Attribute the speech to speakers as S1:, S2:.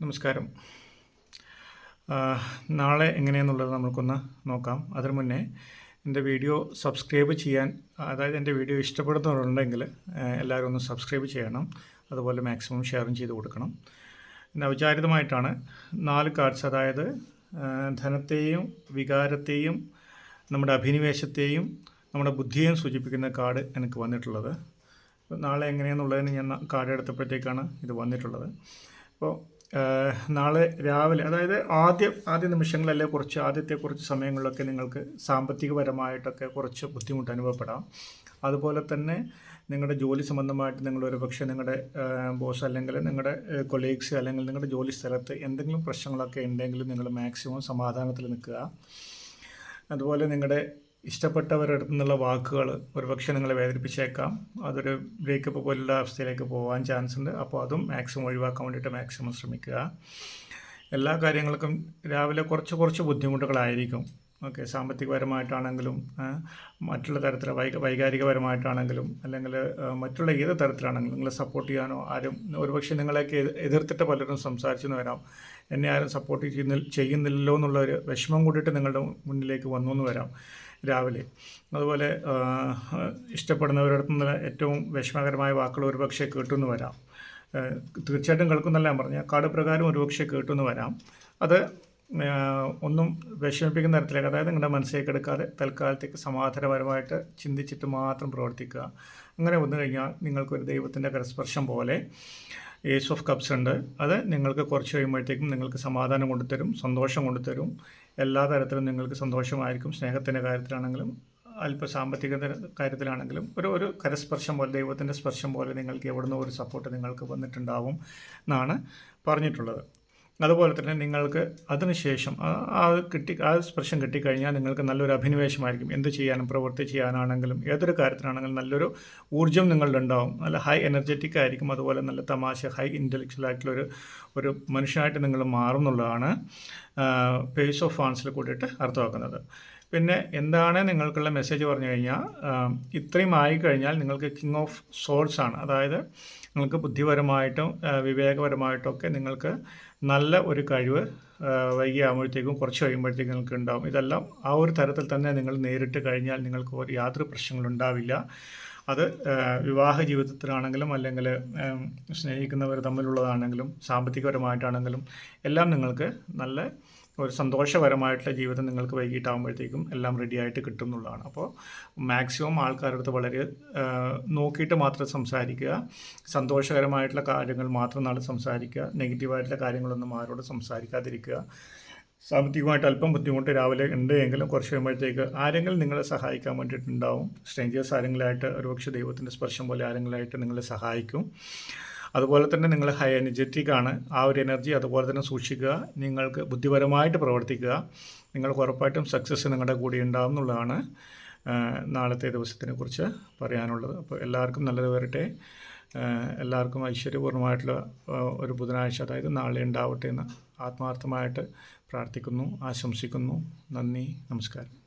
S1: നമസ്കാരം. നാളെ എങ്ങനെയെന്നുള്ളത് നമുക്കൊന്ന് നോക്കാം. അതിനു മുന്നേ എൻ്റെ വീഡിയോ സബ്സ്ക്രൈബ് ചെയ്യാൻ, അതായത് എൻ്റെ വീഡിയോ ഇഷ്ടപ്പെടുന്നവരുണ്ടെങ്കിൽ എല്ലാവരും ഒന്ന് സബ്സ്ക്രൈബ് ചെയ്യണം. അതുപോലെ മാക്സിമം ഷെയറും ചെയ്ത് കൊടുക്കണം. പിന്നെ ഔചാരികമായിട്ടാണ് 4 കാർഡ്സ്, അതായത് ധനത്തെയും വികാരത്തെയും നമ്മുടെ അഭിനിവേശത്തെയും നമ്മുടെ ബുദ്ധിയെയും സൂചിപ്പിക്കുന്ന കാർഡ് എനിക്ക് വന്നിട്ടുള്ളത്. നാളെ എങ്ങനെയാണെന്നുള്ളതിന് ഞാൻ കാർഡ് എടുത്തപ്പോഴത്തേക്കാണ് ഇത് വന്നിട്ടുള്ളത്. അപ്പോൾ നാളെ രാവിലെ, അതായത് ആദ്യ നിമിഷങ്ങളല്ലേ, ആദ്യത്തെ കുറച്ച് സമയങ്ങളിലൊക്കെ നിങ്ങൾക്ക് സാമ്പത്തികപരമായിട്ടൊക്കെ കുറച്ച് ബുദ്ധിമുട്ട് അനുഭവപ്പെടാം. അതുപോലെ തന്നെ നിങ്ങളുടെ ജോലി സംബന്ധമായിട്ട് നിങ്ങളൊരു പക്ഷേ നിങ്ങളുടെ ബോസ് അല്ലെങ്കിൽ നിങ്ങളുടെ കൊളീഗ്സ് അല്ലെങ്കിൽ നിങ്ങളുടെ ജോലി സ്ഥലത്ത് എന്തെങ്കിലും പ്രശ്നങ്ങളൊക്കെ ഉണ്ടെങ്കിൽ നിങ്ങൾ മാക്സിമം സമാധാനത്തിൽ നിൽക്കുക. അതുപോലെ നിങ്ങളുടെ ഇഷ്ടപ്പെട്ടവരുടെ അടുത്തു നിന്നുള്ള വാക്കുകൾ ഒരുപക്ഷെ നിങ്ങളെ വേദനിപ്പിച്ചേക്കാം. അതൊരു ബ്രേക്കപ്പ് പോലുള്ള അവസ്ഥയിലേക്ക് പോകാൻ ചാൻസ് ഉണ്ട്. അപ്പോൾ അതും മാക്സിമം ഒഴിവാക്കാൻ വേണ്ടിയിട്ട് മാക്സിമം ശ്രമിക്കുക. എല്ലാ കാര്യങ്ങൾക്കും രാവിലെ കുറച്ച് ബുദ്ധിമുട്ടുകളായിരിക്കും. ഓക്കെ, സാമ്പത്തികപരമായിട്ടാണെങ്കിലും മറ്റുള്ള തരത്തിലുള്ള വൈകാരികപരമായിട്ടാണെങ്കിലും അല്ലെങ്കിൽ മറ്റുള്ള ഏത് തരത്തിലാണെങ്കിലും നിങ്ങളെ സപ്പോർട്ട് ചെയ്യാനോ ആരും, ഒരുപക്ഷെ നിങ്ങളെയൊക്കെ എതിർത്തിട്ട് പലരും സംസാരിച്ചെന്ന് വരാം. എന്നെ ആരും സപ്പോർട്ട് ചെയ്യുന്നില്ലല്ലോ എന്നുള്ളൊരു വിഷമം കൂടിയിട്ട് നിങ്ങളുടെ മുന്നിലേക്ക് വന്നു എന്ന് വരാം രാവിലെ. അതുപോലെ ഇഷ്ടപ്പെടുന്നവരുടെ നിന്ന് ഏറ്റവും വിഷമകരമായ വാക്കുകൾ ഒരുപക്ഷെ കേട്ടുമെന്ന് വരാം. തീർച്ചയായിട്ടും കേൾക്കുന്നല്ല ഞാൻ പറഞ്ഞ കാർഡ് പ്രകാരം ഒരുപക്ഷെ കേട്ടുമെന്ന് വരാം. അത് ഒന്നും വിഷമിപ്പിക്കുന്ന തരത്തിലേക്ക്, അതായത് നിങ്ങളുടെ മനസ്സിലേക്ക് എടുക്കാതെ തൽക്കാലത്തേക്ക് സമാധാനപരമായിട്ട് ചിന്തിച്ചിട്ട് മാത്രം പ്രവർത്തിക്കുക. അങ്ങനെ വന്നു കഴിഞ്ഞാൽ നിങ്ങൾക്കൊരു ദൈവത്തിൻ്റെ കരസ്പർശം പോലെ ഏസ് ഓഫ് കപ്സ് ഉണ്ട്. അത് നിങ്ങൾക്ക് കുറച്ച് കഴിയുമ്പോഴത്തേക്കും നിങ്ങൾക്ക് സമാധാനം കൊണ്ടുതരും, സന്തോഷം കൊണ്ടുതരും. എല്ലാ തരത്തിലും നിങ്ങൾക്ക് സന്തോഷമായിരിക്കും. സ്നേഹത്തിൻ്റെ കാര്യത്തിലാണെങ്കിലും സാമ്പത്തിക കാര്യത്തിലാണെങ്കിലും ഒരു കരസ്പർശം പോലെ, ദൈവത്തിൻ്റെ സ്പർശം പോലെ നിങ്ങൾക്ക് എവിടുന്നോ ഒരു സപ്പോർട്ട് നിങ്ങൾക്ക് വന്നിട്ടുണ്ടാവും എന്നാണ് പറഞ്ഞിട്ടുള്ളത്. അതുപോലെ തന്നെ നിങ്ങൾക്ക് അതിനുശേഷം ആ സ്പർശം കിട്ടിക്കഴിഞ്ഞാൽ നിങ്ങൾക്ക് നല്ലൊരു അഭിനിവേശമായിരിക്കും. എന്ത് ചെയ്യാനും പ്രവൃത്തി ചെയ്യാനാണെങ്കിലും ഏതൊരു കാര്യത്തിനാണെങ്കിലും നല്ലൊരു ഊർജ്ജം നിങ്ങളിലുണ്ടാവും. നല്ല ഹൈ എനർജറ്റിക് ആയിരിക്കും. അതുപോലെ നല്ല തമാശ, ഹൈ ഇൻ്റലക്ച്വൽ ആയിട്ടുള്ള ഒരു മനുഷ്യനായിട്ട് നിങ്ങൾ മാറുന്നുള്ളതാണ് പേസ് ഓഫ് ഫാൻസിൽ കൂടിയിട്ട് അർത്ഥമാക്കുന്നത്. പിന്നെ എന്താണ് നിങ്ങൾക്കുള്ള മെസ്സേജ് പറഞ്ഞു കഴിഞ്ഞാൽ, ഇത്രയും ആയിക്കഴിഞ്ഞാൽ നിങ്ങൾക്ക് കിങ് ഓഫ് സോർഡ്സ് ആണ്. അതായത് നിങ്ങൾക്ക് ബുദ്ധിപരമായിട്ടും വിവേകപരമായിട്ടൊക്കെ നിങ്ങൾക്ക് നല്ല ഒരു കഴിവ് വൈകിയാകുമ്പോഴത്തേക്കും കുറച്ച് കഴിയുമ്പോഴത്തേക്കും നിങ്ങൾക്ക് ഉണ്ടാവും. ഇതെല്ലാം ആ ഒരു തരത്തിൽ തന്നെ നിങ്ങൾ നേരിട്ട് കഴിഞ്ഞാൽ നിങ്ങൾക്ക് യാതൊരു പ്രശ്നങ്ങളുണ്ടാവില്ല. അത് വിവാഹ ജീവിതത്തിലാണെങ്കിലും അല്ലെങ്കിൽ സ്നേഹിക്കുന്നവർ തമ്മിലുള്ളതാണെങ്കിലും സാമ്പത്തികപരമായിട്ടാണെങ്കിലും എല്ലാം നിങ്ങൾക്ക് നല്ല ഒരു സന്തോഷപരമായിട്ടുള്ള ജീവിതം നിങ്ങൾക്ക് വൈകിട്ടാകുമ്പോഴത്തേക്കും എല്ലാം റെഡിയായിട്ട് കിട്ടും എന്നുള്ളതാണ്. അപ്പോൾ മാക്സിമം ആൾക്കാരുടെ അടുത്ത് വളരെ നോക്കിയിട്ട് മാത്രം സംസാരിക്കുക. സന്തോഷകരമായിട്ടുള്ള കാര്യങ്ങൾ മാത്രം നാളെ സംസാരിക്കുക. നെഗറ്റീവായിട്ടുള്ള കാര്യങ്ങളൊന്നും ആരോട് സംസാരിക്കാതിരിക്കുക. സാമ്പത്തികമായിട്ട് അല്പം ബുദ്ധിമുട്ട് രാവിലെ ഉണ്ട് എങ്കിലും കുറച്ച് കഴിയുമ്പോഴത്തേക്ക് ആരെങ്കിലും നിങ്ങളെ സഹായിക്കാൻ വേണ്ടിയിട്ടുണ്ടാവും. സ്ട്രേഞ്ചേഴ്സ് ആരെങ്കിലായിട്ട്, ഒരുപക്ഷെ ദൈവത്തിൻ്റെ സ്പർശം പോലെ ആരെങ്കിലായിട്ട് നിങ്ങളെ സഹായിക്കും. അതുപോലെ തന്നെ നിങ്ങൾ ഹൈ എനർജറ്റിക് ആണ്. ആ ഒരു എനർജി അതുപോലെ തന്നെ സൂക്ഷിക്കുക. നിങ്ങൾക്ക് ബുദ്ധിപരമായിട്ട് പ്രവർത്തിക്കുക. നിങ്ങൾക്ക് ഉറപ്പായിട്ടും സക്സസ് നിങ്ങളുടെ കൂടെ ഉണ്ടാകും എന്നുള്ളതാണ് നാളത്തെ ദിവസത്തിനെ കുറിച്ച് പറയാനുള്ളത്. അപ്പോൾ എല്ലാവർക്കും നല്ലത് വരട്ടെ. എല്ലാവർക്കും ഐശ്വര്യപൂർണ്ണമായിട്ടുള്ള ഒരു ബുധനാഴ്ച, അതായത് നാളെ ഉണ്ടാവട്ടെ എന്ന് ആത്മാർത്ഥമായിട്ട് പ്രാർത്ഥിക്കുന്നു, ആശംസിക്കുന്നു. നന്ദി, നമസ്കാരം.